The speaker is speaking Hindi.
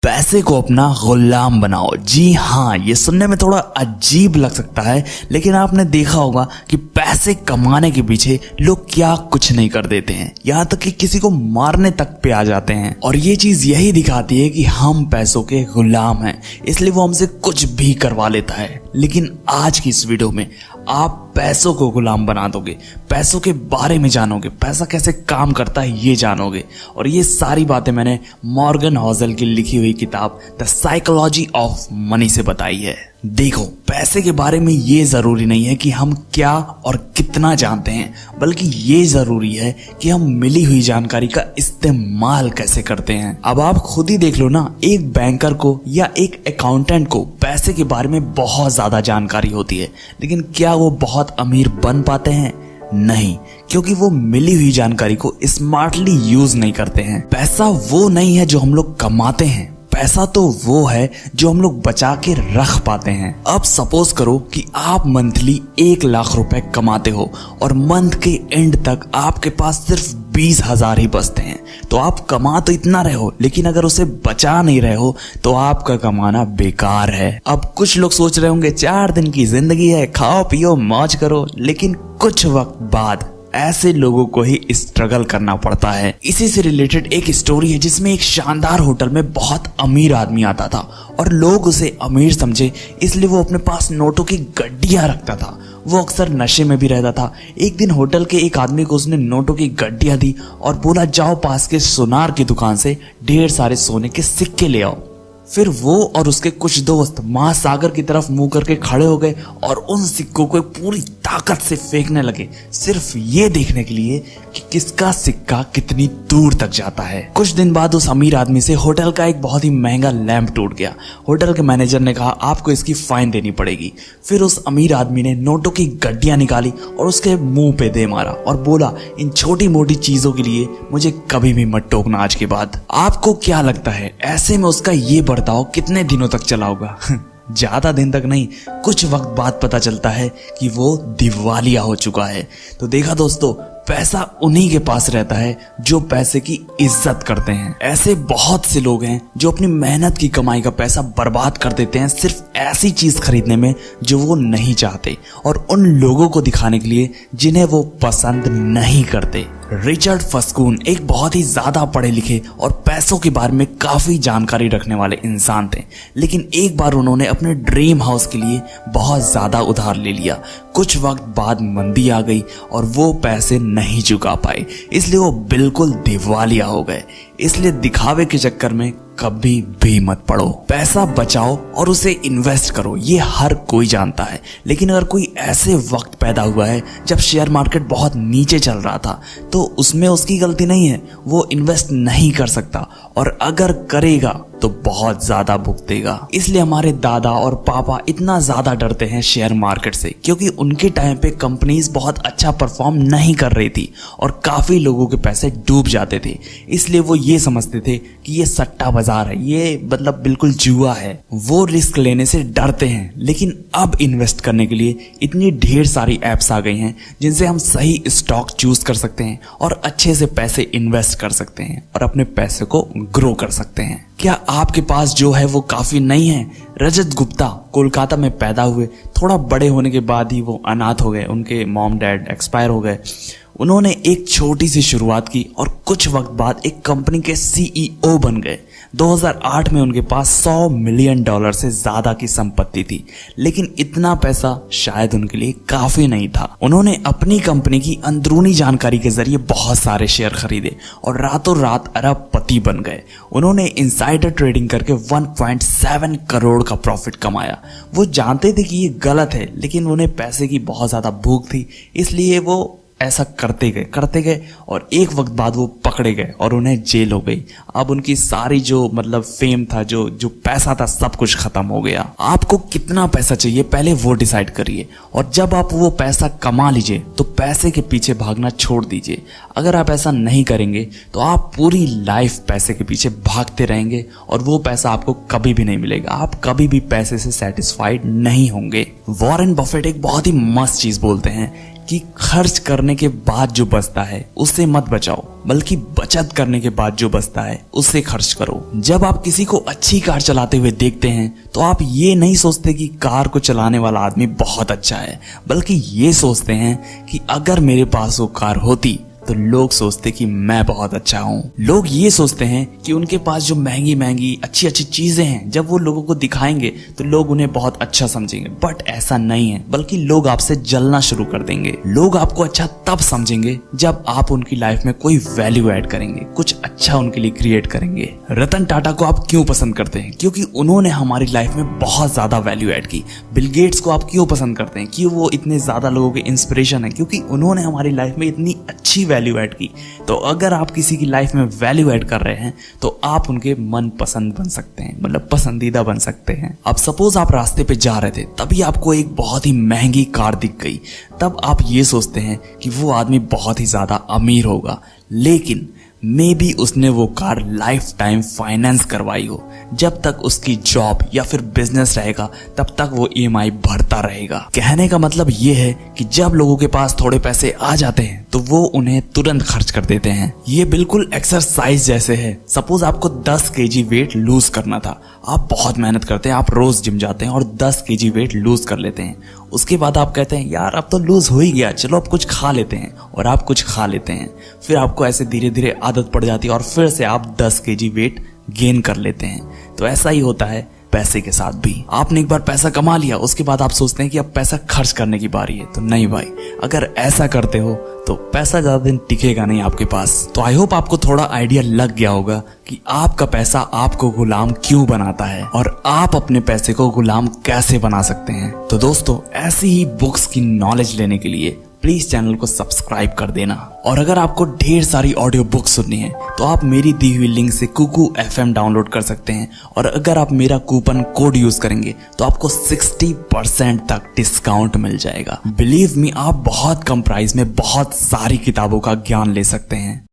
पैसे को अपना गुलाम बनाओ। जी हाँ, ये सुनने में थोड़ा अजीब लग सकता है, लेकिन आपने देखा होगा कि पैसे कमाने के पीछे लोग क्या कुछ नहीं कर देते हैं, यहाँ तक कि किसी को मारने तक पे आ जाते हैं। और ये चीज यही दिखाती है कि हम पैसों के गुलाम हैं, इसलिए वो हमसे कुछ भी करवा लेता है। लेकिन आज की इस वीडियो में आप पैसों को गुलाम बना दोगे, पैसों के बारे में जानोगे, पैसा कैसे काम करता है ये जानोगे। और ये सारी बातें मैंने मॉर्गन हॉजल की लिखी हुई किताब द साइकोलॉजी ऑफ मनी से बताई है। देखो, पैसे के बारे में ये जरूरी नहीं है कि हम क्या और कितना जानते हैं, बल्कि ये जरूरी है कि हम मिली हुई जानकारी का इस्तेमाल कैसे करते हैं। अब आप खुद ही देख लो ना, एक बैंकर को या एक अकाउंटेंट को पैसे के बारे में बहुत ज्यादा जानकारी होती है, लेकिन क्या वो बहुत अमीर बन पाते हैं? नहीं, क्योंकि वो मिली हुई जानकारी को स्मार्टली यूज नहीं करते हैं। पैसा वो नहीं है जो हम लोग कमाते हैं, पैसा तो वो है जो हम लोग बचा के रख पाते हैं। अब सपोज करो कि आप मंथली 1 लाख रुपए कमाते हो और मंथ के एंड तक आपके पास सिर्फ 20,000 ही बचते हैं। तो आप कमा तो इतना रहे हो, लेकिन अगर उसे बचा नहीं रहे हो तो आपका कमाना बेकार है। अब कुछ लोग सोच रहे होंगे 4 दिन की जिंदगी है, खाओ पियो मौज करो, लेकिन कुछ वक्त बाद ऐसे लोगों को ही स्ट्रगल करना पड़ता है। इसी से रिलेटेड एक स्टोरी है जिसमें एक शानदार होटल में बहुत अमीर आदमी आता था और लोग उसे अमीर समझे, इसलिए वो अपने पास नोटों की गड्डियां रखता था। वो अक्सर नशे में भी रहता था। एक दिन होटल के एक आदमी को उसने नोटों की गड्डियां दी और बोला, जाओ पास के सुनार की दुकान से ढेर सारे सोने के सिक्के ले आओ। फिर वो और उसके कुछ दोस्त महासागर की तरफ मुंह करके खड़े हो गए और उन सिक्कों को पूरी ताकत से फेंकने लगे, सिर्फ ये देखने के लिए कि किसका सिक्का कितनी दूर तक जाता है। कुछ दिन बाद उस अमीर आदमी से होटल का एक बहुत ही महंगा लैंप टूट गया। होटल के मैनेजर ने कहा, आपको इसकी फाइन देनी पड़ेगी। फिर उस अमीर आदमी ने नोटों की गड्डियां निकाली और उसके मुंह पे दे मारा और बोला, इन छोटी मोटी चीजों के लिए मुझे कभी भी मत टोकना आज के बाद। आपको क्या लगता है ऐसे में उसका ये बर्ताव कितने दिनों तक चला होगा? ज्यादा दिन तक नहीं, कुछ वक्त बाद पता चलता है कि वो दिवालिया हो चुका है। तो देखा दोस्तों, पैसा उन्हीं के पास रहता है जो पैसे की इज्जत करते हैं। ऐसे बहुत से लोग हैं जो अपनी मेहनत की कमाई का पैसा बर्बाद कर देते हैं सिर्फ ऐसी चीज खरीदने में जो वो नहीं चाहते, और उन लोगों को दिखाने के लिए जिन्हें वो पसंद नहीं करते। रिचर्ड फस्कून एक बहुत ही ज्यादा पढ़े लिखे और पैसों के बारे में काफी जानकारी रखने वाले इंसान थे, लेकिन एक बार उन्होंने अपने ड्रीम हाउस के लिए बहुत ज्यादा उधार ले लिया। कुछ वक्त बाद मंदी आ गई और वो पैसे नहीं चुका पाए, इसलिए वो बिल्कुल दिवालिया हो गए। इसलिए दिखावे के चक्कर में कभी भी मत पड़ो। पैसा बचाओ और उसे इन्वेस्ट करो, ये हर कोई जानता है। लेकिन अगर कोई ऐसे वक्त पैदा हुआ है जब शेयर मार्केट बहुत नीचे चल रहा था, तो उसमें उसकी गलती नहीं है, वो इन्वेस्ट नहीं कर सकता, और अगर करेगा तो बहुत ज्यादा भुगतेगा। इसलिए हमारे दादा और पापा इतना ज्यादा डरते हैं शेयर मार्केट से, क्योंकि उनके टाइम पे कंपनीज बहुत अच्छा परफॉर्म नहीं कर रही थी और काफी लोगों के पैसे डूब जाते थे। इसलिए वो ये समझते थे कि ये सट्टा बाजार है, ये मतलब बिल्कुल जुआ है। वो रिस्क लेने से डरते हैं। लेकिन अब इन्वेस्ट करने के लिए इतनी ढेर सारी एप्स आ गई हैं जिनसे हम सही स्टॉक चूज कर सकते हैं और अच्छे से पैसे इन्वेस्ट कर सकते हैं और अपने पैसे को ग्रो कर सकते हैं। क्या आपके पास जो है वो काफी नहीं है? रजत गुप्ता कोलकाता में पैदा हुए, थोड़ा बड़े होने के बाद ही वो अनाथ हो गए, उनके मॉम डैड एक्सपायर हो गए। उन्होंने एक छोटी सी शुरुआत की और कुछ वक्त बाद एक कंपनी के सीईओ बन गए। 2008 में उनके पास $100 मिलियन से ज्यादा की संपत्ति थी, लेकिन इतना पैसा शायद उनके लिए काफी नहीं था। उन्होंने अपनी कंपनी की अंदरूनी जानकारी के जरिए बहुत सारे शेयर खरीदे और रातों रात अरबपति बन गए। उन्होंने इनसाइडर ट्रेडिंग करके 1.7 करोड़ का प्रॉफिट कमाया। वो जानते थे कि ये गलत है, लेकिन उन्हें पैसे की बहुत ज्यादा भूख थी, इसलिए वो ऐसा करते गए और एक वक्त बाद वो पकड़े गए और उन्हें जेल हो गई। अब उनकी सारी जो मतलब फेम था, जो पैसा था, सब कुछ खत्म हो गया। आपको कितना पैसा चाहिए पहले वो डिसाइड करिए, और जब आप वो पैसा कमा लीजिए तो पैसे के पीछे भागना छोड़ दीजिए। अगर आप ऐसा नहीं करेंगे तो आप पूरी लाइफ पैसे के पीछे भागते रहेंगे और वो पैसा आपको कभी भी नहीं मिलेगा। आप कभी भी पैसे से सेटिस्फाइड नहीं होंगे। वॉरेन बफेट एक बहुत ही मस्त चीज बोलते हैं कि खर्च करने के बाद जो बचता है उससे मत बचाओ, बल्कि बचत करने के बाद जो बचता है उससे खर्च करो। जब आप किसी को अच्छी कार चलाते हुए देखते हैं तो आप ये नहीं सोचते कि कार को चलाने वाला आदमी बहुत अच्छा है, बल्कि ये सोचते हैं कि अगर मेरे पास वो कार होती तो लोग सोचते कि मैं बहुत अच्छा हूँ। लोग ये सोचते हैं कि उनके पास जो महंगी महंगी अच्छी अच्छी चीजें हैं, जब वो लोगों को दिखाएंगे तो लोग उन्हें बहुत अच्छा समझेंगे। बट ऐसा नहीं है, बल्कि लोग आपसे जलना शुरू कर देंगे। लोग आपको अच्छा तब समझेंगे जब आप उनकी लाइफ में कोई वैल्यू ऐड करेंगे, कुछ अच्छा उनके लिए क्रिएट करेंगे। रतन टाटा को आप क्यों पसंद करते हैं? क्योंकि उन्होंने हमारी लाइफ में बहुत ज्यादा वैल्यू ऐड की। बिल गेट्स को आप क्यों पसंद करते हैं? क्यों वो इतने ज्यादा लोगों के इंस्पिरेशन है? क्योंकि उन्होंने हमारी लाइफ में इतनी अच्छी वैल्यू ऐड की। तो अगर आप किसी की लाइफ में वैल्यू ऐड कर रहे हैं तो आप उनके मन पसंद बन सकते हैं, मतलब पसंदीदा बन सकते हैं। अब सपोज आप रास्ते पे जा रहे थे, तभी आपको एक बहुत ही महंगी कार दिख गई। तब आप ये सोचते हैं कि वो आदमी बहुत ही ज्यादा अमीर होगा, लेकिन मे बी उसने वो कार लाइफ टाइम फाइनेंस करवाई हो। जब तक उसकी जॉब या फिर बिजनेस रहेगा तब तक वो EMI भरता रहेगा। कहने का मतलब ये है कि जब लोगों के पास थोड़े पैसे आ जाते हैं तो वो उन्हें तुरंत खर्च कर देते हैं। ये बिल्कुल एक्सरसाइज जैसे है। सपोज आपको 10 kg वेट लूज करना था, आप बहुत मेहनत करते हैं, आप रोज जिम जाते हैं और 10 kg वेट लूज कर लेते हैं। उसके बाद आप कहते हैं यार अब तो लूज हो ही गया, चलो अब कुछ खा लेते हैं, और आप कुछ खा लेते हैं। फिर आपको ऐसे धीरे धीरे आदत पड़ जाती है और फिर से आप 10 kg वेट गेन कर लेते हैं। तो ऐसा ही होता है पैसे के साथ भी। आपने एक बार पैसा कमा लिया, उसके बाद आप सोचते हैं कि अब पैसा खर्च करने की बारी है। तो नहीं भाई, अगर ऐसा करते हो तो पैसा ज्यादा दिन टिकेगा नहीं आपके पास। तो आई होप आपको थोड़ा आइडिया लग गया होगा कि आपका पैसा आपको गुलाम क्यों बनाता है और आप अपने पैसे को गुलाम कैसे बना सकते हैं। तो दोस्तों, ऐसी ही बुक्स की नॉलेज लेने के लिए प्लीज चैनल को सब्सक्राइब कर देना। और अगर आपको ढेर सारी ऑडियो बुक सुननी है तो आप मेरी दी हुई लिंक से कुकू FM डाउनलोड कर सकते हैं। और अगर आप मेरा कूपन कोड यूज करेंगे तो आपको 60% तक डिस्काउंट मिल जाएगा। बिलीव मी, आप बहुत कम प्राइस में बहुत सारी किताबों का ज्ञान ले सकते हैं।